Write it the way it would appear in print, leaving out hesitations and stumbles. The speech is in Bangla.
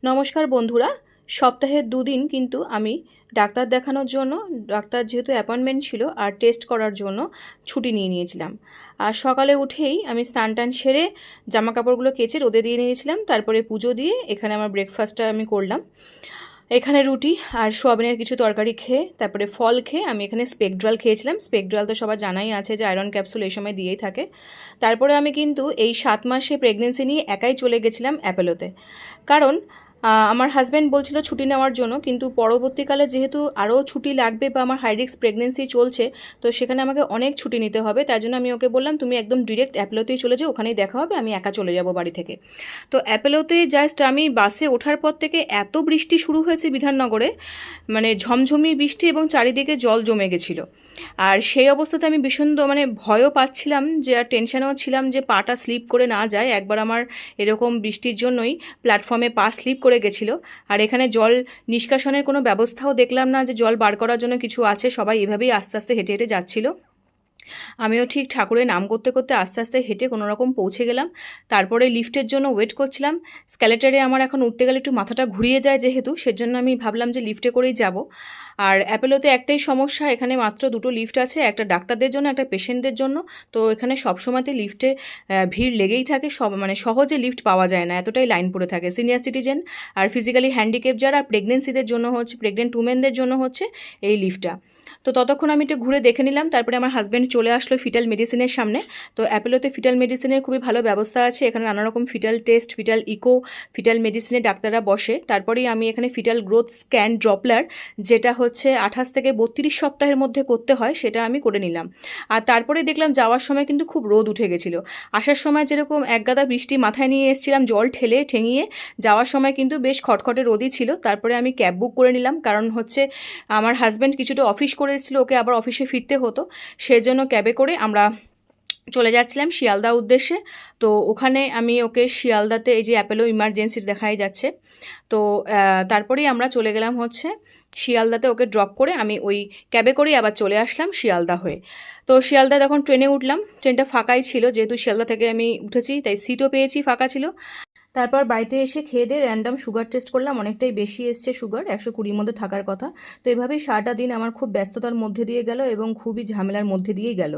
নমস্কার বন্ধুরা, সপ্তাহে দুদিন কিন্তু আমি ডাক্তার দেখানোর জন্য, ডাক্তার যেহেতু অ্যাপয়েন্টমেন্ট ছিল আর টেস্ট করার জন্য ছুটি নিয়ে নিয়েছিলাম। আর সকালে উঠেই আমি স্নান টান সেরে জামা কাপড়গুলো কেচে রোদে দিয়ে নিয়েছিলাম। তারপরে পুজো দিয়ে এখানে আমার ব্রেকফাস্টটা আমি করলাম। এখানে রুটি আর সোয়াবিনের কিছু তরকারি খেয়ে, তারপরে ফল খেয়ে আমি এখানে স্পেকড্রাল খেয়েছিলাম। স্পেকড্রাল তো সবার জানাই আছে যে আয়রন ক্যাপসুল এই সময় দিয়েই থাকে। তারপরে আমি কিন্তু এই 7 মাসে প্রেগনেন্সি নিয়ে একাই চলে গেছিলাম অ্যাপোলোতে। কারণ আমার হাজব্যান্ড বলছিল ছুটি নেওয়ার জন্য, কিন্তু পরবর্তীকালে যেহেতু আরও ছুটি লাগবে বা আমার হাই রিস্ক প্রেগনেন্সি চলছে, তো সেখানে আমাকে অনেক ছুটি নিতে হবে। তাই জন্য আমি ওকে বললাম, তুমি একদম ডিরেক্ট অ্যাপোলোতেই চলে যাও, ওখানেই দেখা হবে, আমি একা চলে যাব বাড়ি থেকে। তো অ্যাপোলোতে জাস্ট আমি বাসে ওঠার পর থেকে এত বৃষ্টি শুরু হয়েছে বিধাননগরে, মানে ঝমঝমি বৃষ্টি এবং চারিদিকে জল জমে গেছিলো। আর সেই অবস্থাতে আমি ভীষণ ভয়ও পাচ্ছিলাম, যে আর টেনশানেও ছিলাম যে পাটা স্লিপ করে না যায়। একবার আমার এরকম বৃষ্টির জন্যই প্ল্যাটফর্মে পা স্লিপ করে গেছিলো। আর এখানে জল নিষ্কাশনের কোনো ব্যবস্থাও দেখলাম না, যে জল বার করার জন্য কিছু আছে। সবাই এভাবেই আস্তে আস্তে হেঁটে হেঁটে যাচ্ছিলো। আমিও ঠিক ঠাকুরের নাম করতে করতে আস্তে আস্তে হেঁটে কোনো রকম পৌঁছে গেলাম। তারপরে লিফটের জন্য ওয়েট করছিলাম। স্ক্যালেটারে আমার এখন উঠতে গেলে একটু মাথাটা ঘুরিয়ে যায়, যেহেতু সেজন্য আমি ভাবলাম যে লিফটে করেই যাব। আর অ্যাপোলোতে একটাই সমস্যা, এখানে মাত্র 2টো লিফট আছে, একটা ডাক্তারদের জন্য, একটা পেশেন্টদের জন্য। তো এখানে সবসময়তে লিফটে ভিড় লেগেই থাকে। সহজে লিফট পাওয়া যায় না, এতটাই লাইন পড়ে থাকে। সিনিয়র সিটিজেন আর ফিজিক্যালি হ্যান্ডিক্যাপ যারা, প্রেগনেন্সিদের জন্য হচ্ছে, প্রেগনেন্ট উমেনদের জন্য হচ্ছে এই লিফটটা। তো ততক্ষণ আমি একটু ঘুরে দেখে নিলাম। তারপরে আমার হাজব্যান্ড চলে আসলো ফিটাল মেডিসিনের সামনে। তো অ্যাপোলোতে ফিটাল মেডিসিনের খুবই ভালো ব্যবস্থা আছে। এখানে নানা রকম ফিটাল টেস্ট, ফিটাল ইকো, ফিটাল মেডিসিনের ডাক্তাররা বসে। তারপরেই আমি এখানে ফিটাল গ্রোথ স্ক্যান ড্রপলার, যেটা হচ্ছে 28 থেকে 32 সপ্তাহের মধ্যে করতে হয়, সেটা আমি করে নিলাম। আর তারপরে দেখলাম যাওয়ার সময় কিন্তু খুব রোদ উঠে গেছিলো। আসার সময় যেরকম একগাদা বৃষ্টি মাথায় নিয়ে এসেছিলাম, জল ঠেলে ঠেঙিয়ে, যাওয়ার সময় কিন্তু বেশ খটখটে রোদই ছিল। তারপরে আমি ক্যাব বুক করে নিলাম, কারণ হচ্ছে আমার হাজব্যান্ড কিছুটা অফিস করে এসেছিলো, ওকে আবার অফিসে ফিরতে হতো। সেজন্য ক্যাবে করে আমরা চলে যাচ্ছিলাম শিয়ালদা উদ্দেশ্যে। তো ওখানে আমি ওকে শিয়ালদাতে, এই যে অ্যাপোলো ইমার্জেন্সি দেখাই যাচ্ছে, তো তারপরেই আমরা চলে গেলাম হচ্ছে শিয়ালদাতে। ওকে ড্রপ করে আমি ওই ক্যাবে করেই আবার চলে আসলাম শিয়ালদা হয়ে। তো শিয়ালদা তখন ট্রেনে উঠলাম, ট্রেনটা ফাঁকাই ছিল, যেহেতু শিয়ালদা থেকে আমি উঠেছি তাই সিটও পেয়েছি, ফাঁকা ছিল। তারপর বাড়িতে এসে খেয়ে দিয়ে র্যান্ডাম সুগার টেস্ট করলাম, অনেকটাই বেশি এসছে সুগার, 120 মধ্যে থাকার কথা। তো এভাবেই সারাটা দিন আমার খুব ব্যস্ততার মধ্যে দিয়ে গেল এবং খুবই ঝামেলার মধ্যে দিয়েই গেল।